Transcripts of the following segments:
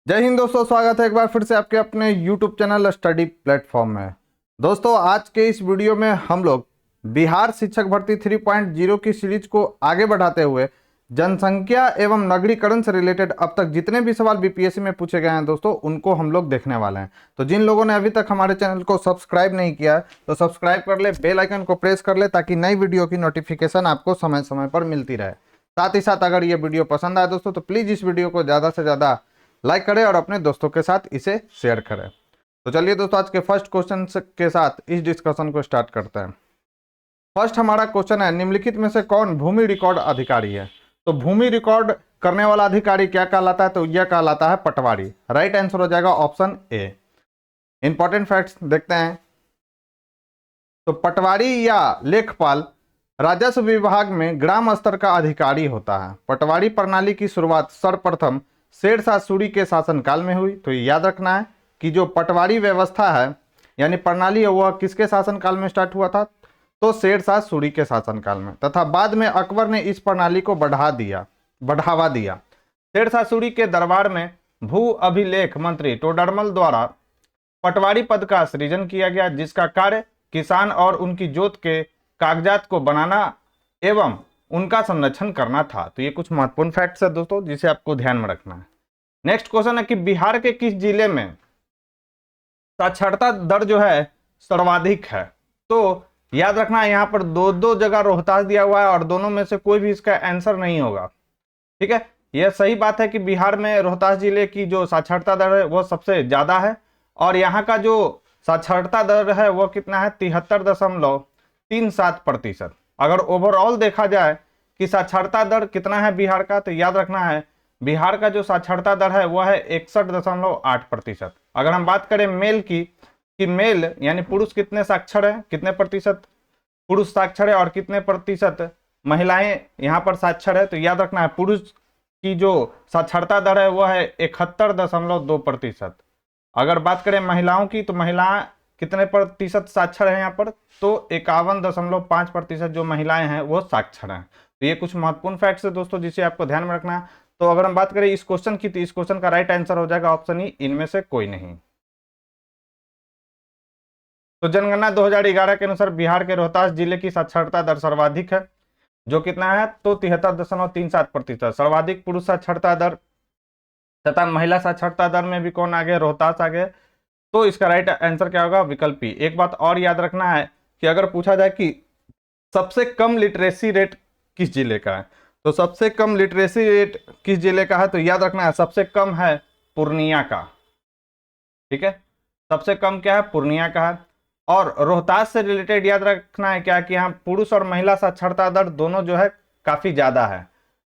जय हिंद दोस्तों, स्वागत है एक बार फिर से आपके अपने YouTube चैनल स्टडी प्लेटफॉर्म में। दोस्तों, आज के इस वीडियो में हम लोग बिहार शिक्षक भर्ती 3.0 की सीरीज को आगे बढ़ाते हुए जनसंख्या एवं नगरीकरण से रिलेटेड अब तक जितने भी सवाल बीपीएससी में पूछे गए हैं दोस्तों, उनको हम लोग देखने वाले हैं। तो जिन लोगों ने अभी तक हमारे चैनल को सब्सक्राइब नहीं किया है तो सब्सक्राइब कर ले, बेल आइकन को प्रेस कर ले ताकि नई वीडियो की नोटिफिकेशन आपको समय समय पर मिलती रहे। साथ ही साथ अगर ये वीडियो पसंद आए दोस्तों तो प्लीज़ इस वीडियो को ज़्यादा से ज़्यादा लाइक करें और अपने दोस्तों के साथ इसे शेयर करें। तो चलिए दोस्तों, आज के फर्स्ट क्वेश्चन के साथ इस डिस्कशन को स्टार्ट करते हैं। फर्स्ट हमारा क्वेश्चन है, निम्नलिखित में से कौन भूमि रिकॉर्ड अधिकारी है? तो भूमि रिकॉर्ड करने वाला अधिकारी क्या कहलाता है? तो यह कहलाता है पटवारी। राइट आंसर हो जाएगा ऑप्शन ए। इंपॉर्टेंट फैक्ट्स देखते हैं। तो पटवारी या लेखपाल राजस्व विभाग में ग्राम स्तर का अधिकारी होता है। पटवारी प्रणाली की शुरुआत सर्वप्रथम शेरशाह सूरी के शासनकाल में हुई। तो याद रखना है कि जो पटवारी व्यवस्था है यानी प्रणाली है वह किसके शासनकाल में स्टार्ट हुआ था? तो शेरशाह सूरी के शासनकाल में, तथा बाद में अकबर ने इस प्रणाली को बढ़ावा दिया। शेरशाह सूरी के दरबार में भू अभिलेख मंत्री टोडरमल द्वारा पटवारी पद का सृजन किया गया, जिसका कार्य किसान और उनकी जोत के कागजात को बनाना एवं उनका संरक्षण करना था। तो ये कुछ महत्वपूर्ण फैक्ट्स है दोस्तों जिसे आपको ध्यान में रखना है। नेक्स्ट क्वेश्चन है कि बिहार के किस जिले में साक्षरता दर जो है सर्वाधिक है? तो याद रखना है यहाँ पर दो जगह रोहतास दिया हुआ है और दोनों में से कोई भी इसका आंसर नहीं होगा। ठीक है, यह सही बात है कि बिहार में रोहतास जिले की जो साक्षरता दर है वह सबसे ज्यादा है और यहाँ का जो साक्षरता दर है वह कितना है? 73.37%। अगर ओवरऑल देखा जाए कि साक्षरता दर कितना है बिहार का, तो याद रखना है बिहार का जो साक्षरता दर है वह है 61.8%। अगर हम बात करें मेल की, कि मेल यानी पुरुष कितने साक्षर है, कितने प्रतिशत पुरुष साक्षर है और कितने प्रतिशत महिलाएं यहाँ पर साक्षर है, तो याद रखना है पुरुष की जो साक्षरता दर है वह है 71.2%। अगर बात करें महिलाओं की, तो महिलाएं कितने प्रतिशत साक्षर है यहाँ पर? तो 51.5% जो महिलाएं हैं वो साक्षर हैं। तो ये कुछ महत्वपूर्ण फैक्ट्स है दोस्तों जिसे आपको ध्यान में रखना है। तो अगर हम बात करें इस क्वेश्चन की, तो इस क्वेश्चन का राइट आंसर हो जाएगा ऑप्शन ई, इनमें से कोई नहीं। तो जनगणना 2011 के अनुसार बिहार के रोहतास जिले की साक्षरता दर सर्वाधिक है, जो कितना है? तो 73.37%। सर्वाधिक पुरुष साक्षरता दर तथा महिला साक्षरता दर में भी कौन आगे? रोहतास आगे। तो इसका राइट आंसर क्या होगा? विकल्प बी। एक बात और याद रखना है कि अगर पूछा जाए कि सबसे कम लिटरेसी रेट किस जिले का है, तो सबसे कम लिटरेसी रेट किस जिले का है? तो याद रखना है सबसे कम है पूर्णिया का। ठीक है, सबसे कम क्या है? पूर्णिया का है। और रोहतास से रिलेटेड याद रखना है क्या कि यहाँ पुरुष और महिला साक्षरता दर दोनों जो है काफी ज्यादा है,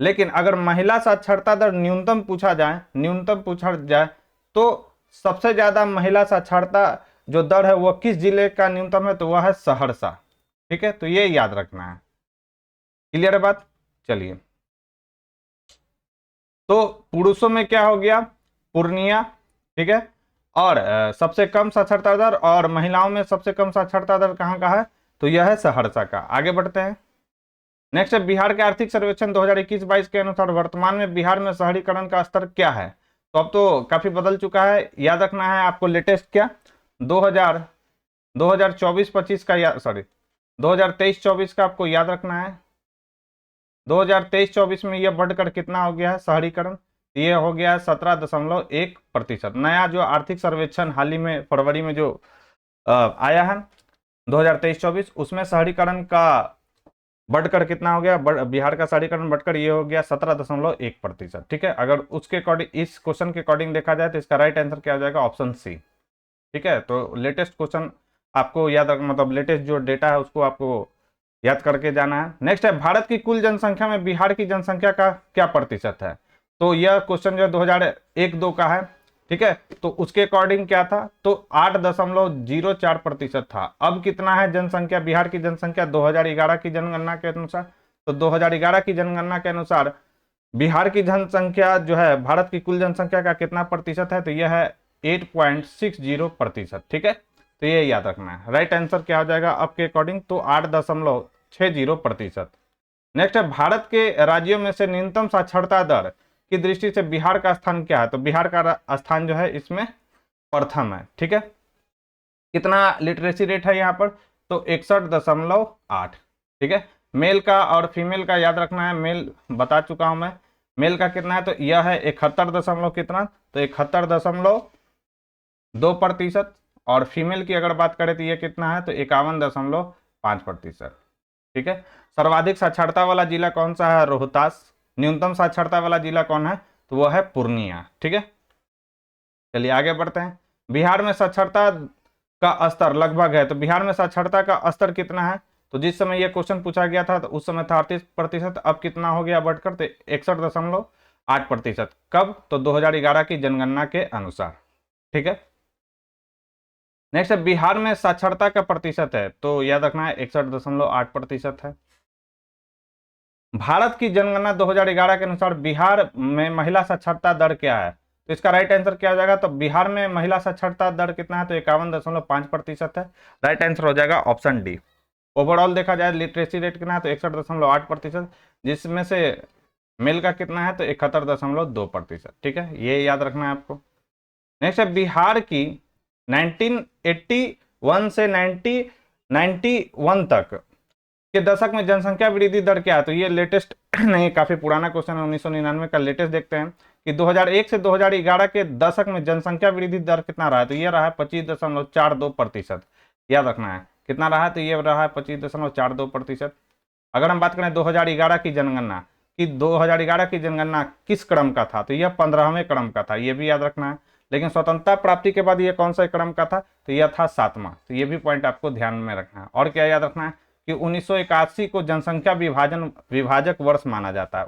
लेकिन अगर महिला साक्षरता दर न्यूनतम पूछा जाए तो सबसे ज्यादा महिला साक्षरता जो दर है वह किस जिले का न्यूनतम है? तो वह है सहरसा। ठीक है, तो ये याद रखना है। क्लियर है बात? चलिए, तो पुरुषों में क्या हो गया? पूर्णिया। ठीक है, और सबसे कम साक्षरता दर, और महिलाओं में सबसे कम साक्षरता दर कहाँ का है? तो यह है सहरसा का। आगे बढ़ते हैं। नेक्स्ट है, बिहार के आर्थिक सर्वेक्षण 2021-22 के अनुसार वर्तमान में बिहार में शहरीकरण का स्तर क्या है? तो अब तो काफी बदल चुका है। याद रखना है आपको लेटेस्ट क्या 2024-25 का 2023-24 का आपको याद रखना है। 2023-24 में यह बढ़कर कितना हो गया है शहरीकरण? ये हो गया 17.1%। नया जो आर्थिक सर्वेक्षण हाल ही में फरवरी में जो आया है 2023-24, उसमें शहरीकरण का बढ़कर कितना हो गया? बिहार का शहरीकरण बढ़कर ये हो गया 17.1%। ठीक है, अगर उसके अकॉर्डिंग इस क्वेश्चन के अकॉर्डिंग देखा जाए तो इसका राइट आंसर क्या हो जाएगा? Option C. ठीक है, तो लेटेस्ट क्वेश्चन आपको याद रखना, मतलब लेटेस्ट जो डेटा है उसको आपको याद करके जाना है। नेक्स्ट है, भारत की कुल जनसंख्या में बिहार की जनसंख्या का क्या प्रतिशत है? तो यह क्वेश्चन जो 2001-2 का है। ठीक है, तो उसके अकॉर्डिंग क्या था? तो 8.04% था। अब कितना है जनसंख्या बिहार की जनसंख्या 2011 की जनगणना के अनुसार? तो 2011 की जनगणना के अनुसार बिहार की जनसंख्या जो है भारत की कुल जनसंख्या का कितना प्रतिशत है? तो यह है 8.60%। ठीक है, तो ये याद रखना है। राइट आंसर क्या हो जाएगा आपके अकॉर्डिंग? तो 8.60%। नेक्स्ट है, भारत के राज्यों में से न्यूनतम साक्षरता दर की दृष्टि से बिहार का स्थान क्या है, तो बिहार का स्थान जो है इसमें प्रथम है। ठीक है, कितना लिटरेसी रेट है यहाँ पर, तो 61.8। ठीक है, मेल का और फीमेल का याद रखना है, मेल बता चुका हूं मैं, मेल का कितना है तो यह है 71 दशमलव कितना, तो 71.2%, और फीमेल की अगर बात करें तो यह कितना है तो 51.5%। ठीक है, सर्वाधिक साक्षरता वाला जिला कौन सा है, रोहतास। न्यूनतम साक्षरता वाला जिला कौन है, तो वह है पूर्णिया। ठीक है, चलिए आगे बढ़ते हैं। बिहार में साक्षरता का स्तर लगभग है, तो बिहार में साक्षरता का स्तर कितना है, तो जिस समय यह क्वेश्चन पूछा गया था तो उस समय था 38%, अब कितना हो गया बढ़कर तो 61.8%। कब, तो 2011 की जनगणना के अनुसार। ठीक है, नेक्स्ट है बिहार में साक्षरता का प्रतिशत है, तो याद रखना है 61.8% है। भारत की जनगणना 2011 के अनुसार बिहार में महिला साक्षरता दर क्या है, तो इसका राइट आंसर क्या हो जाएगा, तो बिहार में महिला साक्षरता दर कितना है तो 51.5% है। राइट आंसर हो जाएगा ऑप्शन डी। ओवरऑल देखा जाए लिटरेसी रेट कितना है तो 61.8%, जिसमें से मेल का कितना है तो 71.2%। ठीक है, ये याद रखना है आपको। नेक्स्ट है बिहार की 1981 से 1991 तक के दशक में जनसंख्या वृद्धि दर क्या है, तो ये लेटेस्ट नहीं, काफी पुराना क्वेश्चन है, 1999 का। लेटेस्ट देखते हैं कि 2001 से 2011 के दशक में जनसंख्या वृद्धि दर कितना रहा है, तो ये रहा है 25.42%। याद रखना है कितना रहा है, तो ये रहा है 25.42%। अगर हम बात करें 2011 की जनगणना, कि 2011 की जनगणना किस क्रम का था, तो यह 15वें क्रम का था, ये भी याद रखना है। लेकिन स्वतंत्रता प्राप्ति के बाद ये कौन सा क्रम का था, तो यह था 7वां, तो ये भी पॉइंट आपको ध्यान में रखना है। और क्या याद रखना है कि 1981 को जनसंख्या विभाजक वर्ष माना जाता है,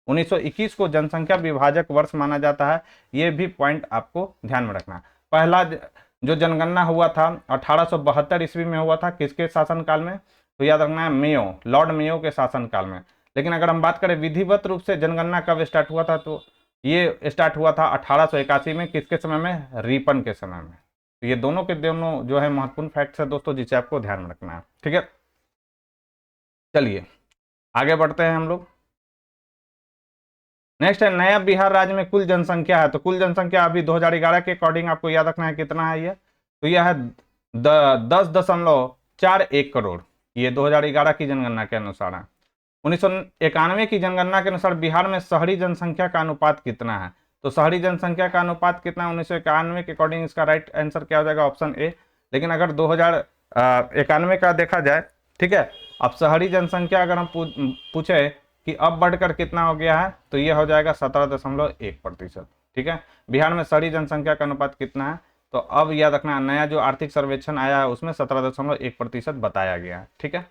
1921 को जनसंख्या विभाजक वर्ष माना जाता है, ये भी पॉइंट आपको ध्यान में रखना है। पहला जो जनगणना हुआ था 1872 ईस्वी में हुआ था, किसके शासनकाल में, तो याद रखना है मेयो, लॉर्ड मेयो के शासनकाल में। लेकिन अगर हम बात करें विधिवत रूप से जनगणना कब स्टार्ट हुआ था, तो ये स्टार्ट हुआ था 1881 में, किसके समय में, रिपन के समय में। तो ये दोनों के दोनों जो है महत्वपूर्ण फैक्ट्स है दोस्तों, जिसे आपको ध्यान में रखना है। ठीक है, चलिए आगे बढ़ते हैं हम लोग। नेक्स्ट है नया बिहार राज्य में कुल जनसंख्या है, तो कुल जनसंख्या अभी 2011 के अकॉर्डिंग आपको याद रखना है कितना है ये, तो यह है 10.41 करोड़, ये 2011 की जनगणना के अनुसार है। 1991 की जनगणना के अनुसार बिहार में शहरी जनसंख्या का अनुपात कितना है, तो शहरी जनसंख्या का अनुपात कितना है 1991 के अकॉर्डिंग, इसका राइट आंसर क्या हो जाएगा, ऑप्शन ए। लेकिन अगर 2091 का देखा जाए, ठीक है, अब शहरी जनसंख्या अगर हम पूछे कि अब बढ़कर कितना हो गया है, तो ये हो जाएगा 17.1%। ठीक है, बिहार में शहरी जनसंख्या का अनुपात कितना है, तो अब याद रखना नया जो आर्थिक सर्वेक्षण आया है उसमें 17.1% बताया गया है। ठीक है,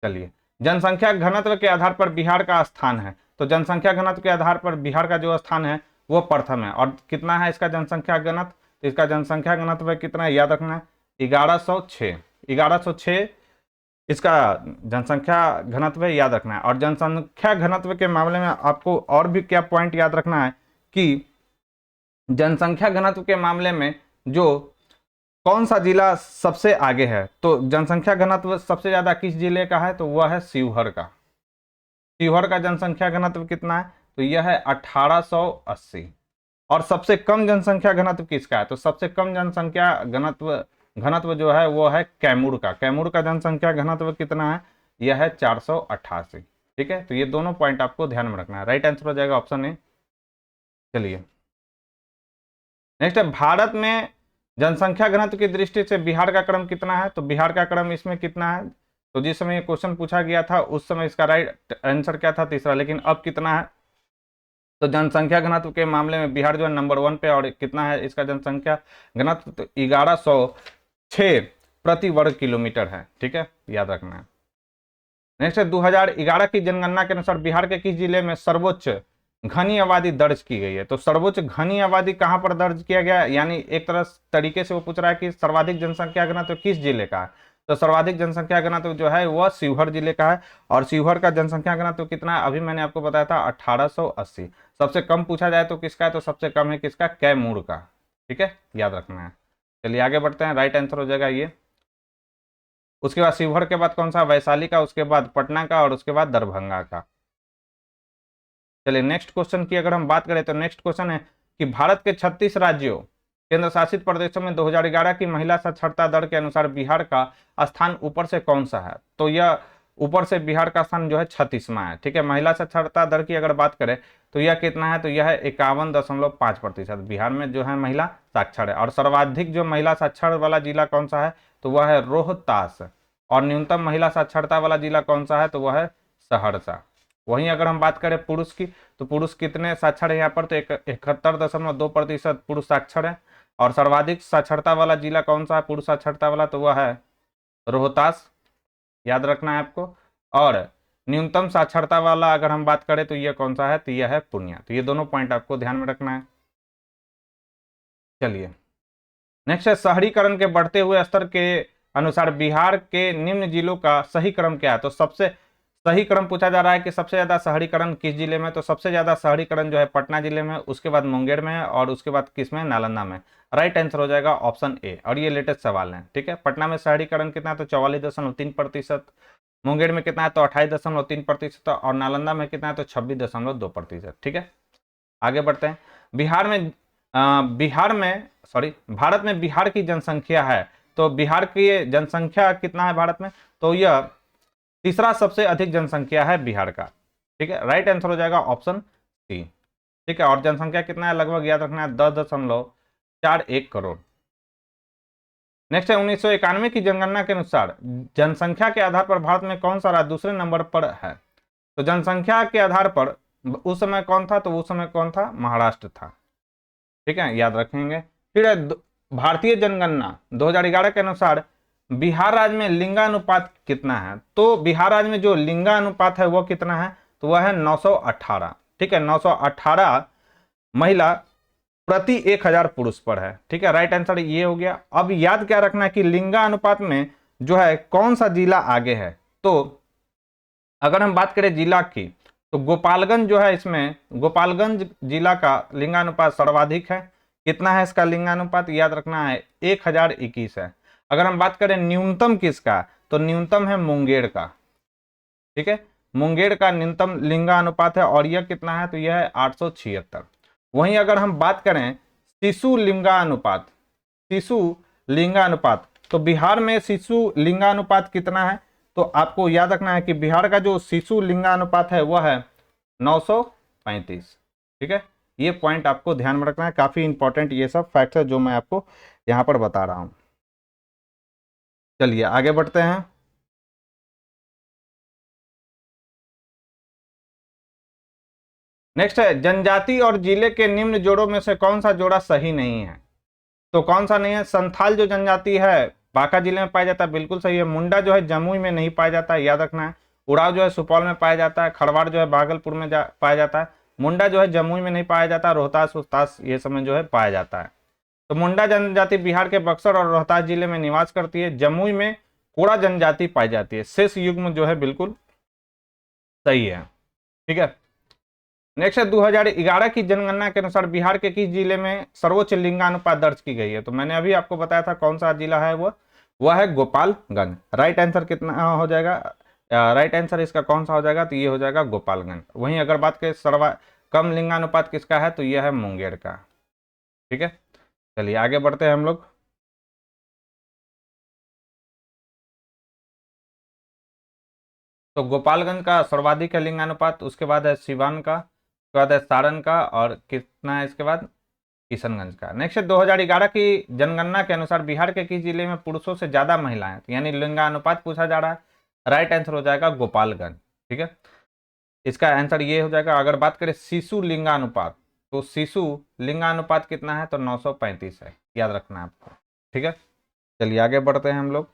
चलिए जनसंख्या घनत्व के आधार पर बिहार का स्थान है, तो जनसंख्या घनत्व के आधार पर बिहार का जो स्थान है वो प्रथम है। और कितना है इसका जनसंख्या घनत्व, तो इसका जनसंख्या घनत्व कितना है, याद रखना है 1106 इसका जनसंख्या घनत्व याद रखना है। और जनसंख्या घनत्व के मामले में आपको और भी क्या पॉइंट याद रखना है कि जनसंख्या घनत्व के मामले में जो कौन सा जिला सबसे आगे है, तो जनसंख्या घनत्व सबसे ज्यादा किस जिले का है, तो वह है शिवहर का। शिवहर का जनसंख्या घनत्व कितना है, तो यह है 1880। और सबसे कम जनसंख्या घनत्व किसका है, तो सबसे कम जनसंख्या घनत्व जो है वो है कैमूर का। कैमूर का जनसंख्या घनत्व कितना है, यह है 488। ठीक है, तो ये दोनों पॉइंट आपको ध्यान में रखना है। राइट आंसर हो जाएगा ऑप्शन ए। चलिए नेक्स्ट है भारत में जनसंख्या घनत्व की दृष्टि से बिहार का क्रम कितना है, तो बिहार का क्रम इसमें कितना है, तो जिस समय ये क्वेश्चन पूछा गया था उस समय इसका राइट आंसर क्या था, तीसरा। लेकिन अब कितना है, तो जनसंख्या घनत्व के मामले में बिहार जो है नंबर 1 पे, और कितना है इसका जनसंख्या घनत्व, तो 1106 प्रति वर्ग किलोमीटर है। ठीक है, याद रखना है। नेक्स्ट है 2011 की जनगणना के अनुसार बिहार के किस जिले में सर्वोच्च घनी आबादी दर्ज की गई है, तो सर्वोच्च घनी आबादी कहां पर दर्ज किया गया है, यानी एक तरह तरीके से वो पूछ रहा है कि सर्वाधिक जनसंख्या घनत्व किस जिले का है, तो सर्वाधिक जनसंख्या घनत्व जो है वह शिवहर जिले का है। और शिवहर का जनसंख्या घनत्व कितना है, अभी मैंने आपको बताया था 1880। सबसे कम पूछा जाए तो किसका है, तो सबसे कम है किसका, कैमूर का। ठीक है, याद रखना है। चलिए आगे बढ़ते हैं, राइट आंसर हो जाएगा ये। उसके बाद शिवहर के बाद कौन सा, वैशाली का, उसके बाद पटना का, और उसके बाद दरभंगा का। चलिए नेक्स्ट क्वेश्चन की अगर हम बात करें तो नेक्स्ट क्वेश्चन है कि भारत के 36 राज्यों केंद्र शासित प्रदेशों में 2011 की महिला साक्षरता दर के अनुसार बिहार का स्थान ऊपर से कौन सा है? तो यह ऊपर से बिहार का स्थान जो है 36वां है। ठीक है, महिला साक्षरता दर की अगर बात करें तो यह कितना है? तो यह है 51.5%। बिहार में जो है महिला साक्षर है। और सर्वाधिक जो महिला साक्षर वाला जिला कौन सा है? तो वह है रोहतास। और न्यूनतम महिला साक्षरता वाला जिला कौन सा है? तो वह है सहरसा। वहीं अगर हम बात करें पुरुष की, तो पुरुष कितने साक्षर है यहाँ पर? तो 71.2% पुरुष साक्षर है। और सर्वाधिक साक्षरता वाला जिला कौन सा है पुरुष साक्षरता वाला? तो वह है रोहतास, याद रखना है आपको। और न्यूनतम साक्षरता वाला अगर हम बात करें तो यह कौन सा है? तो यह है पूर्णिया। तो ये दोनों पॉइंट आपको ध्यान में रखना है। चलिए नेक्स्ट है शहरीकरण के बढ़ते हुए स्तर के अनुसार बिहार के निम्न जिलों का सही क्रम क्या है? तो सबसे सही क्रम पूछा जा रहा है कि सबसे ज्यादा शहरीकरण किस जिले में? तो सबसे ज्यादा शहरीकरण जो है पटना जिले में, उसके बाद मुंगेर में है, और उसके बाद किस में? नालंदा में। राइट आंसर हो जाएगा ऑप्शन ए। और ये लेटेस्ट सवाल है। ठीक है, पटना में शहरीकरण कितना है? तो 44.3%। मुंगेर में कितना है? तो 28.3%। और नालंदा में कितना है? तो 26.2%। ठीक है, आगे बढ़ते हैं। भारत में बिहार की जनसंख्या है, तो बिहार की जनसंख्या कितना है भारत में? तो यह तीसरा सबसे अधिक जनसंख्या है बिहार का। ठीक है, राइट आंसर हो जाएगा ऑप्शन सी। ठीक है, और जनसंख्या कितना है? लगभग याद रखना है 10.41 करोड़। नेक्स्ट है 1991 की जनगणना के अनुसार जनसंख्या के आधार पर भारत में कौन सा राज्य दूसरे नंबर पर है? तो जनसंख्या के आधार पर उस समय कौन था? तो उस समय कौन था? महाराष्ट्र था। ठीक है, याद रखेंगे। फिर है भारतीय जनगणना 2011 के अनुसार बिहार राज्य में लिंगानुपात कितना है? तो बिहार राज्य में जो लिंगानुपात है वो कितना है? तो वह है 918। ठीक है, 918 महिला प्रति 1000 पुरुष पर है। ठीक है, राइट आंसर ये हो गया। अब याद क्या रखना है कि लिंगानुपात में जो है कौन सा जिला आगे है? तो अगर हम बात करें जिला की, तो गोपालगंज जो है, इसमें गोपालगंज जिला का लिंगानुपात सर्वाधिक है। कितना है इसका लिंगानुपात? याद रखना है 1021 है। अगर हम बात करें न्यूनतम किसका, तो न्यूनतम है मुंगेर का। ठीक है, मुंगेर का न्यूनतम लिंगानुपात है, और यह कितना है? तो यह है 876। वहीं अगर हम बात करें शिशु लिंगानुपात, तो बिहार में शिशु लिंगानुपात कितना है? तो आपको याद रखना है कि बिहार का जो शिशु लिंगानुपात है वह है 935। ठीक है, ये पॉइंट आपको ध्यान में रखना है। काफी इंपॉर्टेंट ये सब फैक्ट है जो मैं आपको यहां पर बता रहा हूं। चलिए आगे बढ़ते हैं। नेक्स्ट है जनजाति और जिले के निम्न जोड़ों में से कौन सा जोड़ा सही नहीं है? तो कौन सा नहीं है? संथाल जो जनजाति है बांका जिले में पाया जाता है, बिल्कुल सही है। मुंडा जो है जमुई में नहीं पाया जाता है, याद रखना है। उड़ाव जो है सुपौल में पाया जाता है। खरवाड़ जो है भागलपुर में पाया जाता है। मुंडा जो है जमुई में नहीं पाया जाता। रोहतास उहतास ये सब में जो है पाया जाता है। तो मुंडा जनजाति बिहार के बक्सर और रोहतास जिले में निवास करती है। जमुई में कोड़ा जनजाति पाई जाती है। शेष युग्म जो है बिल्कुल सही है। ठीक है, नेक्स्ट है 2011 की जनगणना के अनुसार बिहार के किस जिले में सर्वोच्च लिंगानुपात दर्ज की गई है? तो मैंने अभी आपको बताया था कौन सा जिला है, वह है गोपालगंज। राइट आंसर कितना हो जाएगा? राइट आंसर इसका कौन सा हो जाएगा? तो ये हो जाएगा गोपालगंज। वहीं अगर बात करें कम लिंगानुपात किसका है, तो यह है मुंगेर का। ठीक है, चलिए आगे बढ़ते हैं हम लोग। तो गोपालगंज का सर्वाधिक है लिंगानुपात, उसके बाद है सिवान का, उसके बाद है सारण का, और कितना है इसके बाद? किशनगंज का। नेक्स्ट है 2011 की जनगणना के अनुसार बिहार के किस जिले में पुरुषों से ज्यादा महिलाएं? यानी लिंगानुपात पूछा जा रहा है। राइट आंसर हो जाएगा गोपालगंज। ठीक है, इसका आंसर ये हो जाएगा। अगर बात करें शिशु लिंगानुपात, तो शिशु लिंगानुपात कितना है? तो 935 है, याद रखना है आपको। ठीक है, चलिए आगे बढ़ते हैं हम लोग।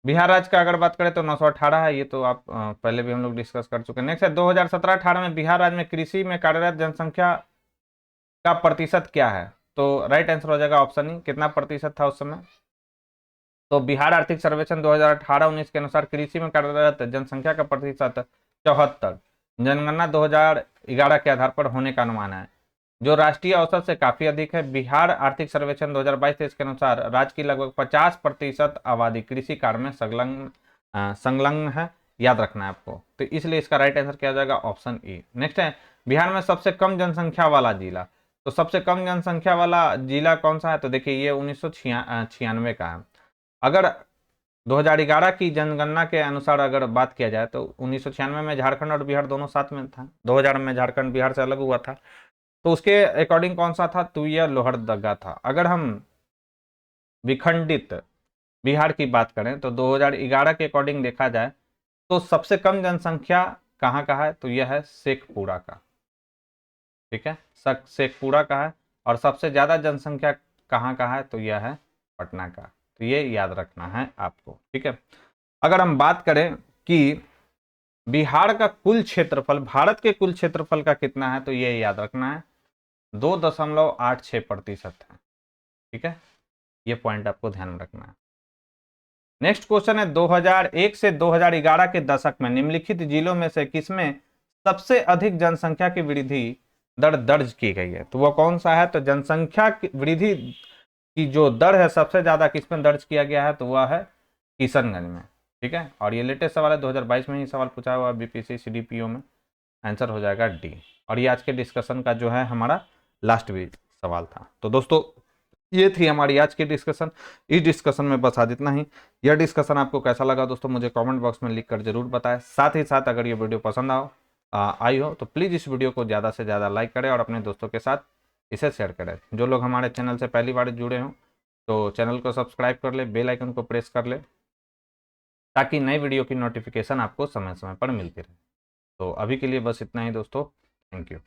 बिहार राज्य का अगर बात करें तो 918 है। ये तो आप पहले भी हम लोग डिस्कस कर चुके हैं। नेक्स्ट है 2017-18 में बिहार राज्य में कृषि में कार्यरत जनसंख्या का प्रतिशत क्या है? तो राइट आंसर हो जाएगा ऑप्शन ई। कितना प्रतिशत था उस समय? तो बिहार आर्थिक सर्वेक्षण 2018-19 के अनुसार कृषि में कार्यरत जनसंख्या का प्रतिशत 74। जनगणना 2011 के आधार पर होने का अनुमान है। जो राष्ट्रीय औसत से काफी अधिक है। बिहार आर्थिक सर्वेक्षण 2022-23 के अनुसार राज्य की लगभग 50% आबादी कृषि कार्य में संलग्न है। याद रखना है आपको, तो इसलिए इसका राइट आंसर क्या हो जाएगा, ऑप्शन ए। नेक्स्ट है, बिहार में सबसे कम जनसंख्या वाला जिला। तो सबसे कम जनसंख्या वाला जिला कौन सा है, तो देखिए ये 1996 का है। अगर 2011 की जनगणना के अनुसार अगर बात किया जाए तो 1996 में झारखंड और बिहार दोनों साथ में था। 2000 में झारखंड बिहार से अलग हुआ था, तो उसके अकॉर्डिंग कौन सा था, तो यह लोहरदगा था। अगर हम विखंडित बिहार की बात करें तो 2011 के अकॉर्डिंग देखा जाए तो सबसे कम जनसंख्या कहाँ का है, तो यह है शेखपुरा का। ठीक है, शेखपुरा का है। और सबसे ज्यादा जनसंख्या कहाँ का है, तो यह है पटना का। तो ये याद रखना है आपको। ठीक है, अगर हम बात करें कि बिहार का कुल क्षेत्रफल भारत के कुल क्षेत्रफल का कितना है, तो ये याद रखना है 2.86% है। ठीक है, ये पॉइंट आपको ध्यान में रखना है। नेक्स्ट क्वेश्चन है, 2001 से 2011 के दशक में निम्नलिखित जिलों में से किसमें सबसे अधिक जनसंख्या की वृद्धि दर दर्ज की गई है, तो वह कौन सा है, तो जनसंख्या की वृद्धि की जो दर है सबसे ज्यादा किसमें दर्ज किया गया है, तो वह है किशनगंज में। ठीक है, और ये लेटेस्ट सवाल है, 2022 में ही सवाल पूछा हुआ बीपीएससी सीडीपीओ में। आंसर हो जाएगा डी। और ये आज के डिस्कशन का जो है हमारा लास्ट भी सवाल था। तो दोस्तों ये थी हमारी आज की डिस्कशन। इस डिस्कशन में बस आज इतना ही। यह डिस्कशन आपको कैसा लगा दोस्तों, मुझे कमेंट बॉक्स में लिख कर जरूर बताएं। साथ ही साथ अगर ये वीडियो पसंद आई हो तो प्लीज़ इस वीडियो को ज़्यादा से ज़्यादा लाइक करें और अपने दोस्तों के साथ इसे शेयर करें। जो लोग हमारे चैनल से पहली बार जुड़े हों तो चैनल को सब्सक्राइब कर ले, बेल आइकन को प्रेस कर ले, ताकि नई वीडियो की नोटिफिकेशन आपको समय समय पर मिलती रहे। तो अभी के लिए बस इतना ही दोस्तों, थैंक यू।